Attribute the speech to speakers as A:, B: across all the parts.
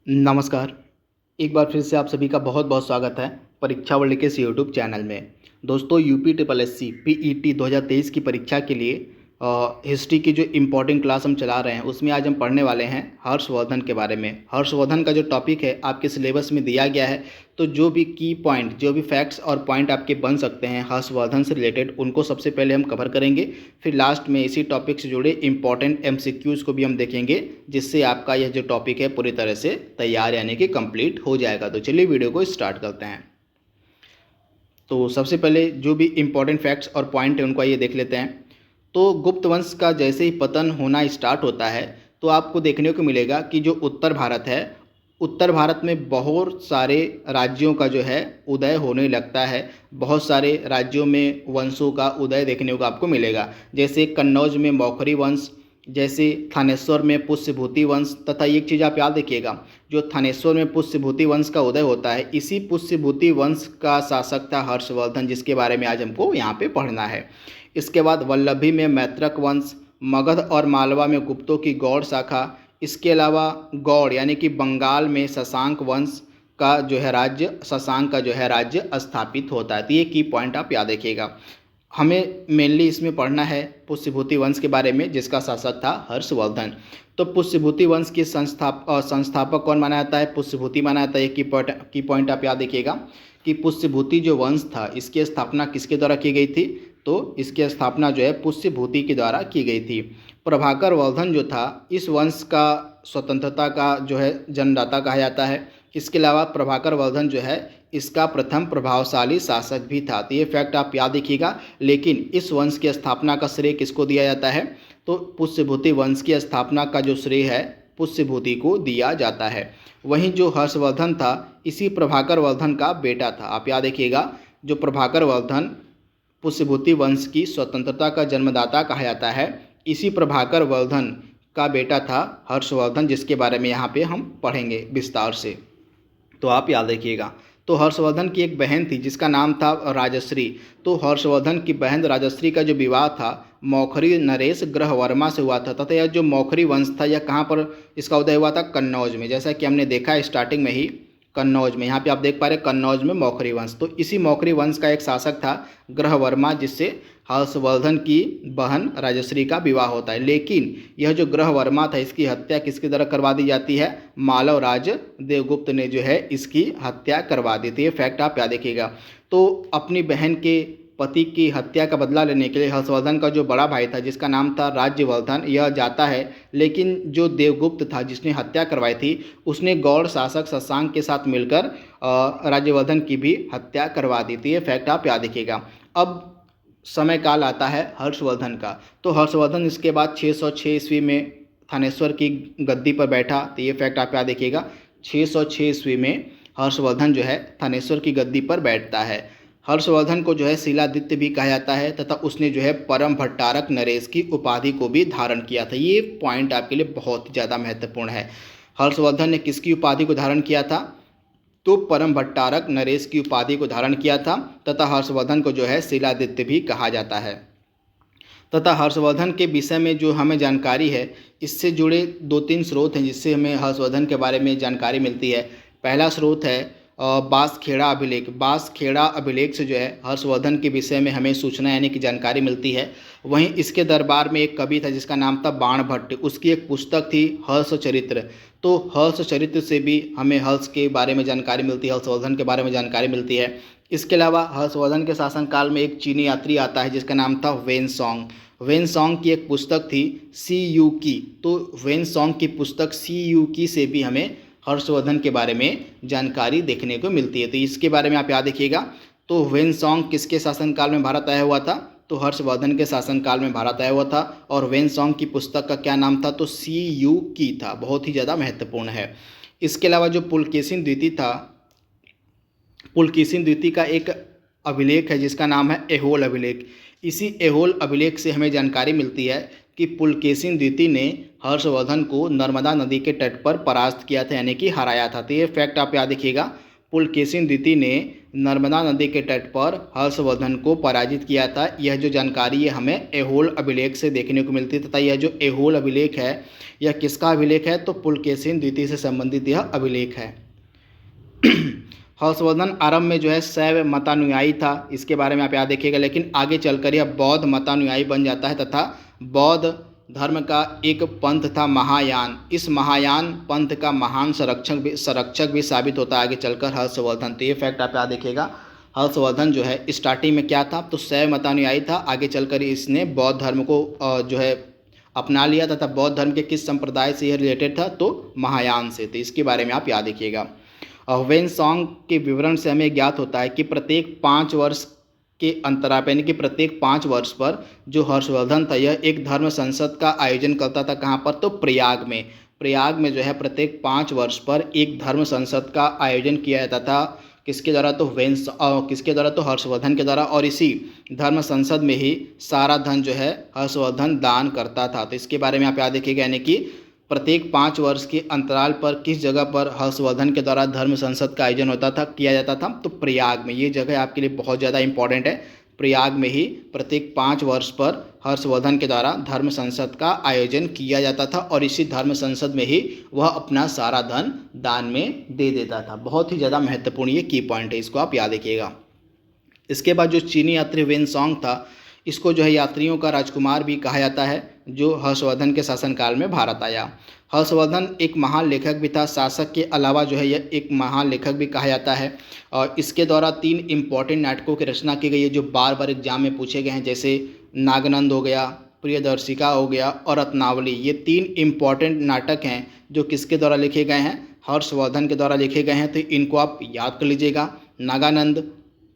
A: नमस्कार। एक बार फिर से आप सभी का बहुत बहुत स्वागत है परीक्षा वर्ल्ड के इस यूट्यूब चैनल में। दोस्तों, UP triple S C PET 2023 की परीक्षा के लिए हिस्ट्री की जो इम्पोर्टेंट क्लास हम चला रहे हैं उसमें आज हम पढ़ने वाले हैं हर्षवर्धन के बारे में। हर्षवर्धन का जो टॉपिक है आपके सिलेबस में दिया गया है, तो जो भी की पॉइंट, जो भी फैक्ट्स और पॉइंट आपके बन सकते हैं हर्षवर्धन से रिलेटेड, उनको सबसे पहले हम कवर करेंगे। फिर लास्ट में इसी टॉपिक से जुड़े इंपॉर्टेंट एमसीक्यूज़ को भी हम देखेंगे, जिससे आपका यह जो टॉपिक है पूरी तरह से तैयार यानी कि कंप्लीट हो जाएगा। तो चलिए वीडियो को स्टार्ट करते हैं। तो सबसे पहले जो भी इम्पोर्टेंट फैक्ट्स और पॉइंट है उनको आइए देख लेते हैं। तो गुप्त वंश का जैसे ही पतन होना स्टार्ट होता है तो आपको देखने को मिलेगा कि जो उत्तर भारत है, उत्तर भारत में बहुत सारे राज्यों का जो है उदय होने लगता है। बहुत सारे राज्यों में वंशों का उदय देखने को आपको मिलेगा, जैसे कन्नौज में मौखरी वंश, जैसे थानेश्वर में पुष्यभूति वंश। तथा एक चीज़ आप याद रखिएगा, जो थानेश्वर में पुष्यभूति वंश का उदय होता है, इसी पुष्यभूति वंश का शासक था हर्षवर्धन, जिसके बारे में आज हमको यहाँ पे पढ़ना है। इसके बाद वल्लभी में मैत्रक वंश, मगध और मालवा में गुप्तों की गौड़ शाखा। इसके अलावा गौड़ यानी कि बंगाल में शशांक वंश का जो है राज्य, शशांक का जो है राज्य स्थापित होता है। तो ये की पॉइंट आप याद रखिएगा। हमें मेनली इसमें पढ़ना है पुष्यभूति वंश के बारे में, जिसका शासक था हर्षवर्धन। तो पुष्यभूति वंश के संस्थापक कौन माना जाता है? पुष्यभूति माना जाता है। की पॉइंट आप याद रखिएगा कि पुष्यभूति जो वंश था इसकी स्थापना किसके द्वारा की गई थी? तो इसकी स्थापना जो है पुष्यभूति के द्वारा की गई थी। प्रभाकर वर्धन जो था इस वंश का स्वतंत्रता का जो है जन्मदाता कहा जाता है। इसके अलावा प्रभाकर वर्धन जो है इसका प्रथम प्रभावशाली शासक भी था। तो ये फैक्ट आप याद रखिएगा। लेकिन इस वंश की स्थापना का श्रेय किसको दिया जाता है? तो पुष्यभूति वंश की स्थापना का जो श्रेय है पुष्यभूति को दिया जाता है। वहीं जो हर्षवर्धन था इसी प्रभाकर वर्धन का बेटा था। आप याद रखिएगा, जो प्रभाकर वर्धन पुष्यभूति वंश की स्वतंत्रता का जन्मदाता कहा जाता है, इसी प्रभाकर वर्धन का बेटा था हर्षवर्धन, जिसके बारे में यहाँ पे हम पढ़ेंगे विस्तार से। तो आप याद रखिएगा। तो हर्षवर्धन की एक बहन थी जिसका नाम था राजश्री। तो हर्षवर्धन की बहन राजश्री का जो विवाह था मौखरी नरेश ग्रह वर्मा से हुआ था। तथा यह जो मौखरी वंश था यह कहाँ पर इसका उदय हुआ था? कन्नौज में। जैसा कि हमने देखा है स्टार्टिंग में ही, कन्नौज में। यहाँ पे आप देख पा रहे हैं कन्नौज में मौखरी वंश। तो इसी मौखरी वंश का एक शासक था ग्रह वर्मा, जिससे हर्षवर्धन की बहन राजश्री का विवाह होता है। लेकिन यह जो ग्रह वर्मा था इसकी हत्या किसके द्वारा करवा दी जाती है? मालव राज देवगुप्त ने जो है इसकी हत्या करवा दी थी। ये फैक्ट आप याद रखिएगा। तो अपनी बहन के पति की हत्या का बदला लेने के लिए हर्षवर्धन का जो बड़ा भाई था जिसका नाम था राज्यवर्धन, यह जाता है। लेकिन जो देवगुप्त था जिसने हत्या करवाई थी उसने गौड़ शासक शशांक के साथ मिलकर राज्यवर्धन की भी हत्या करवा दी थी। ये फैक्ट आप याद रखिएगा। अब समय काल आता है हर्षवर्धन का। तो हर्षवर्धन इसके बाद 606 ईस्वी में थानेश्वर की गद्दी पर बैठा। तो ये फैक्ट आप याद रखिएगा, 606 ईस्वी में हर्षवर्धन जो है थानेश्वर की गद्दी पर बैठता है। हर्षवर्धन को जो है शिलादित्य भी कहा जाता है। तथा उसने जो है परम भट्टारक नरेश की उपाधि को भी धारण किया था। ये पॉइंट आपके लिए बहुत ज़्यादा महत्वपूर्ण है। हर्षवर्धन ने किसकी उपाधि को धारण किया था? तो परम भट्टारक नरेश की उपाधि को धारण किया था। तथा हर्षवर्धन को जो है शिलादित्य भी कहा जाता है। तथा हर्षवर्धन के विषय में जो हमें जानकारी है इससे जुड़े 2-3 स्रोत हैं जिससे हमें हर्षवर्धन के बारे में जानकारी मिलती है। पहला स्रोत है बांसखेड़ा अभिलेख। बांसखेड़ा अभिलेख से जो है हर्षवर्धन के विषय में हमें सूचना यानी कि जानकारी मिलती है। वहीं इसके दरबार में एक कवि था जिसका नाम था बाणभट्ट, उसकी एक पुस्तक थी हर्ष चरित्र। तो हर्ष चरित्र से भी हमें हर्ष के बारे में जानकारी मिलती है, हर्षवर्धन के बारे में जानकारी मिलती है। इसके अलावा हर्षवर्धन के शासनकाल में एक चीनी यात्री आता है जिसका नाम था वेनसोंग। वेनसोंग की एक पुस्तक थी सी यू की। तो वेनसोंग की पुस्तक सी यू की से भी हमें हर्षवर्धन के बारे में जानकारी देखने को मिलती है। तो इसके बारे में आप याद रखिएगा। तो वेनसोंग किसके शासनकाल में भारत आया हुआ था? तो हर्षवर्धन के शासनकाल में भारत आया हुआ था। और वेनसोंग की पुस्तक का क्या नाम था? तो सी यू की था। बहुत ही ज़्यादा महत्वपूर्ण है। इसके अलावा जो पुलकेशिन द्वितीय था, पुलकेशिन द्वितीय का एक अभिलेख है जिसका नाम है ऐहोल अभिलेख। इसी ऐहोल अभिलेख से हमें जानकारी मिलती है कि पुलकेशिन द्वितीय ने हर्षवर्धन को नर्मदा नदी के तट पर परास्त किया था यानी कि हराया था। तो ये फैक्ट आप याद रखिएगा। पुलकेशिन द्वितीय ने नर्मदा नदी के तट पर हर्षवर्धन को पराजित किया था। यह जो जानकारी है हमें ऐहोल अभिलेख से देखने को मिलती है तथा यह जो ऐहोल अभिलेख है यह किसका अभिलेख है, तो पुलकेशिन द्वितीय से संबंधित यह अभिलेख है। हर्षवर्धन आरंभ में जो है शैव मतानुयायी था, इसके बारे में आप याद रखिएगा, लेकिन आगे चलकर यह बौद्ध मतानुयायी बन जाता है तथा बौद्ध धर्म का एक पंथ था महायान। इस महायान पंथ का महान संरक्षक भी साबित होता है आगे चलकर हर्षवर्धन। तो ये फैक्ट आप याद रखिएगा। हर्षवर्धन जो है स्टार्टिंग में क्या था, तो शैव मतानुयायी था, आगे चलकर इसने बौद्ध धर्म को जो है अपना लिया तथा बौद्ध धर्म के किस संप्रदाय से यह रिलेटेड था, तो महायान से। तो इसके बारे में आप याद रखिएगा। वेनसॉन्ग के विवरण से हमें ज्ञात होता है कि प्रत्येक 5 वर्ष के अंतराल यानी कि प्रत्येक 5 वर्ष पर जो हर्षवर्धन था यह एक धर्म संसद का आयोजन करता था। कहाँ पर, तो प्रयाग में। प्रयाग में जो है प्रत्येक 5 वर्ष पर एक धर्म संसद का आयोजन किया जाता था। किसके द्वारा, तो किसके द्वारा, तो हर्षवर्धन के द्वारा। और इसी धर्म संसद में ही सारा धन जो है हर्षवर्धन दान करता था। तो इसके बारे में आप याद रखिएगा, यानी कि प्रत्येक 5 वर्ष के अंतराल पर किस जगह पर हर्षवर्धन के द्वारा धर्म संसद का आयोजन होता था, किया जाता था, तो प्रयाग में। ये जगह आपके लिए बहुत ज़्यादा इंपॉर्टेंट है। प्रयाग में ही प्रत्येक 5 वर्ष पर हर्षवर्धन के द्वारा धर्म संसद का आयोजन किया जाता था और इसी धर्म संसद में ही वह अपना सारा धन दान में दे देता था। बहुत ही ज़्यादा महत्वपूर्ण ये की पॉइंट है, इसको आप याद रखिएगा। इसके बाद जो चीनी यात्री वेनसॉन्ग था, इसको जो है यात्रियों का राजकुमार भी कहा जाता है, जो हर्षवर्धन के शासनकाल में भारत आया। हर्षवर्धन एक महान लेखक भी था, शासक के अलावा जो है यह एक महान लेखक भी कहा जाता है। और इसके द्वारा 3 इम्पॉर्टेंट नाटकों की रचना की गई है जो बार बार एग्जाम में पूछे गए हैं, जैसे नागनंद हो गया, प्रियदर्शिका हो गया और रत्नावली। ये 3 इम्पॉर्टेंट नाटक हैं जो किसके द्वारा लिखे गए हैं, हर्षवर्धन के द्वारा लिखे गए हैं। तो इनको आप याद कर लीजिएगा। नागानंद,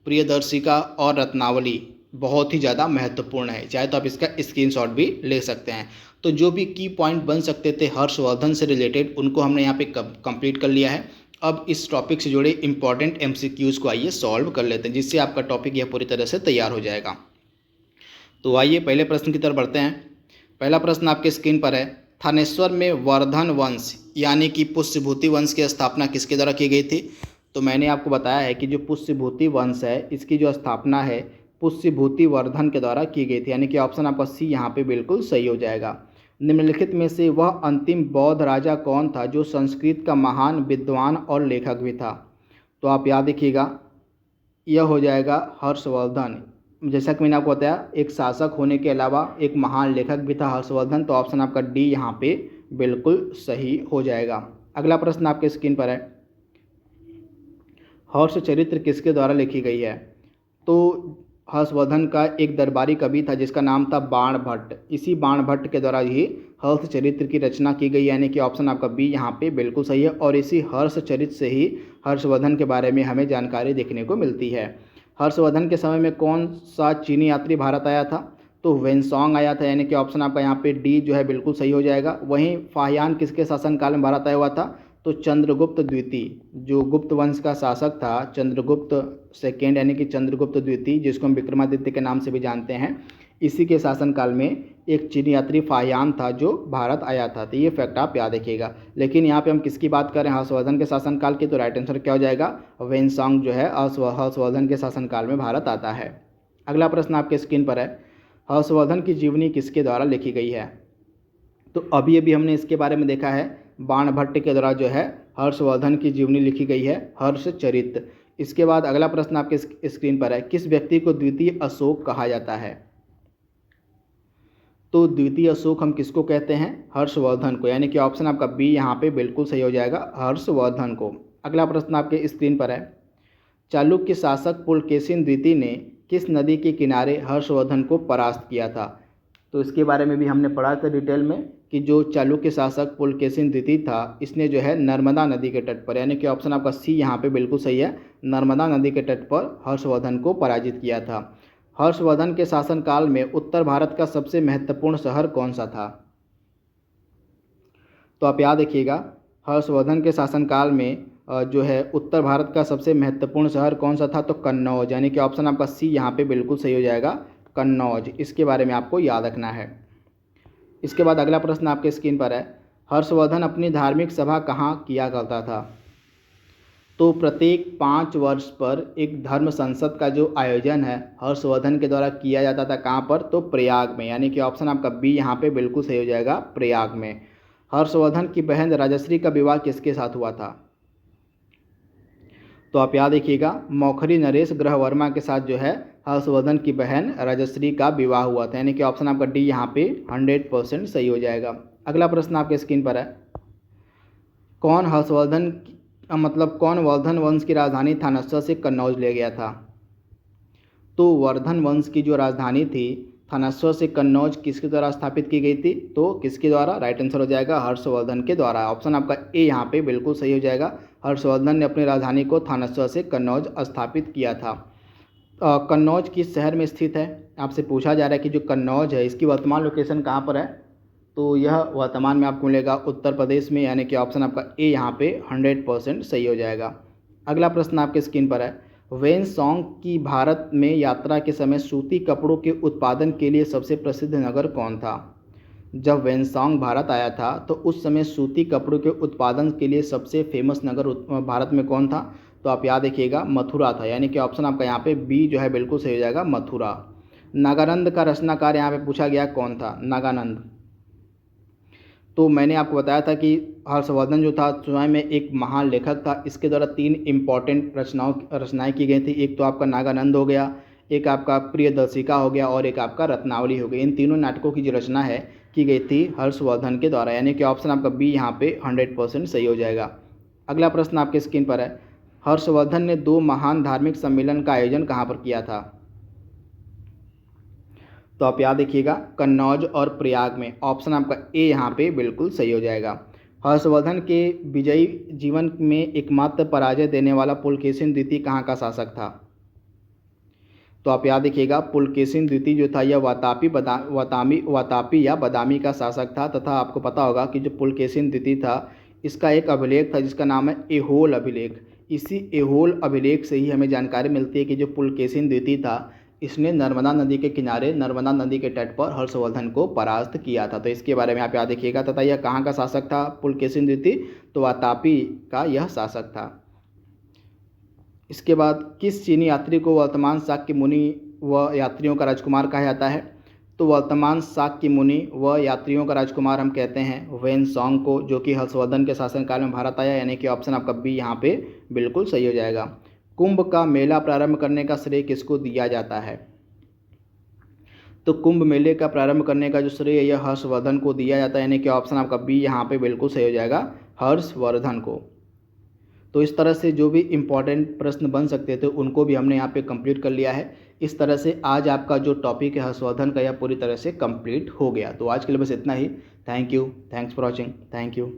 A: प्रियदर्शिका और रत्नावली बहुत ही ज़्यादा महत्वपूर्ण है, चाहे तो आप इसका स्क्रीनशॉट भी ले सकते हैं। तो जो भी की पॉइंट बन सकते थे हर्षवर्धन से रिलेटेड उनको हमने यहाँ पे कंप्लीट कर लिया है। अब इस टॉपिक से जुड़े इंपॉर्टेंट MCQs को आइए सॉल्व कर लेते हैं, जिससे आपका टॉपिक यह पूरी तरह से तैयार हो जाएगा। तो आइए पहले प्रश्न की तरफ बढ़ते हैं। पहला प्रश्न आपके स्क्रीन पर है, थानेश्वर में वर्धन वंश यानी कि पुष्यभूति वंश की स्थापना किसके द्वारा की गई थी। तो मैंने आपको बताया है कि जो पुष्यभूति वंश है इसकी जो स्थापना है पुष्यभूति वर्धन के द्वारा की गई थी, यानी कि ऑप्शन आपका सी यहाँ पे बिल्कुल सही हो जाएगा। निम्नलिखित में से वह अंतिम बौद्ध राजा कौन था जो संस्कृत का महान विद्वान और लेखक भी था। तो आप याद रखिएगा यह हो जाएगा हर्षवर्धन। जैसा कि मैंने आपको बताया एक शासक होने के अलावा एक महान लेखक भी था हर्षवर्धन, तो ऑप्शन आपका डी यहाँ पे बिल्कुल सही हो जाएगा। अगला प्रश्न आपके स्क्रीन पर है, हर्ष चरित्र किसके द्वारा लिखी गई है। तो हर्षवर्धन का एक दरबारी कवि था जिसका नाम था बाणभट्ट। इसी बाणभट्ट के द्वारा ही हर्ष चरित्र की रचना की गई, यानी कि ऑप्शन आपका बी यहाँ पे बिल्कुल सही है। और इसी हर्ष चरित्र से ही हर्षवर्धन के बारे में हमें जानकारी देखने को मिलती है। हर्षवर्धन के समय में कौन सा चीनी यात्री भारत आया था, तो वेनसॉन्ग आया था, यानी कि ऑप्शन आपका यहाँ पे डी जो है बिल्कुल सही हो जाएगा। वहीं फाहियान किसके शासनकाल में भारत आया हुआ था, तो चंद्रगुप्त द्वितीय, जो गुप्त वंश का शासक था चंद्रगुप्त सेकेंड यानी कि चंद्रगुप्त द्वितीय, जिसको हम विक्रमादित्य के नाम से भी जानते हैं, इसी के शासनकाल में एक चीनी यात्री फाहियान था जो भारत आया था। तो ये फैक्ट आप याद रखिएगा। लेकिन यहाँ पे हम किसकी बात कर रहे हैं, हर्षवर्धन के शासनकाल की, तो राइट आंसर क्या हो जाएगा, वेनसॉन्ग जो है हर्षवर्धन के शासनकाल में भारत आता है। अगला प्रश्न आपके स्क्रीन पर है, हर्षवर्धन की जीवनी किसके द्वारा लिखी गई है। तो अभी अभी हमने इसके बारे में देखा है, बाणभट्ट के द्वारा जो है हर्षवर्धन की जीवनी लिखी गई है, हर्षचरित्र। इसके बाद अगला प्रश्न आपके स्क्रीन पर है, किस व्यक्ति को द्वितीय अशोक कहा जाता है। तो द्वितीय अशोक हम किसको कहते हैं, हर्षवर्धन को, यानी कि ऑप्शन आपका बी यहाँ पे बिल्कुल सही हो जाएगा, हर्षवर्धन को। अगला प्रश्न आपके स्क्रीन पर है, चालुक्य शासक पुलकेशिन द्वितीय ने किस नदी के किनारे हर्षवर्धन को परास्त किया था। तो इसके बारे में भी हमने पढ़ा था डिटेल में कि जो चालुक्य शासक पुलकेशिन द्वितीय था इसने जो है नर्मदा नदी के तट पर, यानी कि ऑप्शन आपका सी यहाँ पे बिल्कुल सही है, नर्मदा नदी के तट पर हर्षवर्धन को पराजित किया था। हर्षवर्धन के शासनकाल में उत्तर भारत का सबसे महत्वपूर्ण शहर कौन सा था। तो आप याद रखिएगा हर्षवर्धन के शासनकाल में जो है उत्तर भारत का सबसे महत्वपूर्ण शहर कौन सा था, तो कन्नौज, यानी कि ऑप्शन आपका सी यहाँ पे बिल्कुल सही हो जाएगा, कन्नौज। इसके बारे में आपको याद रखना है। इसके बाद अगला प्रश्न आपके स्क्रीन पर है, हर्षवर्धन अपनी धार्मिक सभा कहाँ किया करता था। तो प्रत्येक 5 वर्ष पर एक धर्म संसद का जो आयोजन है हर्षवर्धन के द्वारा किया जाता था, कहाँ पर? तो प्रयाग में, यानी कि ऑप्शन आपका बी यहाँ पे बिल्कुल सही हो जाएगा, प्रयाग में। हर्षवर्धन की बहन राजश्री का विवाह किसके साथ हुआ था? तो आप याद रखिएगा, मौखरी नरेश ग्रहवर्मा के साथ जो है हर्षवर्धन की बहन राजश्री का विवाह हुआ था, यानी कि ऑप्शन आपका डी यहाँ पे 100% सही हो जाएगा। अगला प्रश्न आपके स्क्रीन पर है, कौन कौन वर्धन वंश की राजधानी थानेश्वर से कन्नौज ले गया था? तो वर्धन वंश की जो राजधानी थी थानेश्वर से कन्नौज किसके द्वारा स्थापित की गई थी? तो किसके द्वारा? राइट आंसर हो जाएगा हर्षवर्धन के द्वारा। ऑप्शन आपका ए यहाँ पे बिल्कुल सही हो जाएगा। हर्षवर्धन ने अपनी राजधानी को थानेश्वर से कन्नौज स्थापित किया था। कन्नौज किस शहर में स्थित है? आपसे पूछा जा रहा है कि जो कन्नौज है इसकी वर्तमान लोकेशन कहाँ पर है? तो यह वर्तमान में आपको मिलेगा उत्तर प्रदेश में, यानी कि ऑप्शन आपका ए यहाँ पे 100% सही हो जाएगा। अगला प्रश्न आपके स्क्रीन पर है, वेनसोंग की भारत में यात्रा के समय सूती कपड़ों के उत्पादन के लिए सबसे प्रसिद्ध नगर कौन था? जब वेनसोंग भारत आया था तो उस समय सूती कपड़ों के उत्पादन के लिए सबसे फेमस नगर भारत में कौन था? तो आप याद रखिएगा, मथुरा था, यानी कि ऑप्शन आपका यहाँ पे बी जो है बिल्कुल सही हो जाएगा, मथुरा। नागानंद का रचनाकार यहाँ पे पूछा गया कौन था? नागानंद। तो मैंने आपको बताया था कि हर्षवर्धन जो था स्वयं में एक महान लेखक था। इसके द्वारा 3 इम्पॉर्टेंट रचनाएं की गई थी। एक तो आपका नागानंद हो गया, एक आपका प्रियदर्शिका हो गया और एक आपका रत्नावली हो गई। इन तीनों नाटकों की जो रचना है की गई थी हर्षवर्धन के द्वारा, यानी कि ऑप्शन आपका बी यहाँ पे 100% सही हो जाएगा। अगला प्रश्न आपके स्क्रीन पर है, हर्षवर्धन ने 2 महान धार्मिक सम्मेलन का आयोजन कहाँ पर किया था? तो आप याद रखिएगा, कन्नौज और प्रयाग में। ऑप्शन आपका ए यहाँ पे बिल्कुल सही हो जाएगा। हर्षवर्धन के विजयी जीवन में एकमात्र पराजय देने वाला पुलकेशिन द्वितीय कहाँ का शासक था? तो आप याद रखिएगा, पुलकेशिन द्वितीय जो था यह वातापी या बदामी का शासक था, तथा आपको पता होगा कि जो पुलकेशिन द्वितीय था इसका एक अभिलेख था जिसका नाम है एहोल अभिलेख। इसी एहोल अभिलेख से ही हमें जानकारी मिलती है कि जो पुलकेशिन द्वितीय था इसने नर्मदा नदी के किनारे, नर्मदा नदी के तट पर हर्षवर्धन को परास्त किया था। तो इसके बारे में आप याद रखिएगा। तथा यह कहाँ का शासक था पुलकेशिन द्वितीय? तो वातापी का यह शासक था। इसके बाद किस चीनी यात्री को वर्तमान शाक्य मुनि व यात्रियों का राजकुमार कहा जाता है? तो वर्तमान शाक्य मुनि व यात्रियों का राजकुमार हम कहते हैं वेनसोंग को, जो कि हर्षवर्धन के शासनकाल में भारत आया, यानी कि ऑप्शन आपका बी यहाँ पे बिल्कुल सही हो जाएगा। कुंभ का मेला प्रारंभ करने का श्रेय किसको दिया जाता है? तो कुंभ मेले का प्रारंभ करने का जो श्रेय यह हर्षवर्धन को दिया जाता है, यानी कि ऑप्शन आपका बी यहाँ पे बिल्कुल सही हो जाएगा, हर्षवर्धन को। तो इस तरह से जो भी इम्पॉर्टेंट प्रश्न बन सकते थे उनको भी हमने यहाँ पे कंप्लीट कर लिया है। इस तरह से आज आपका जो टॉपिक है हर्षवर्धन का यह पूरी तरह से कंप्लीट हो गया। तो आज के लिए बस इतना ही। Thank you, thanks for watching, thank you.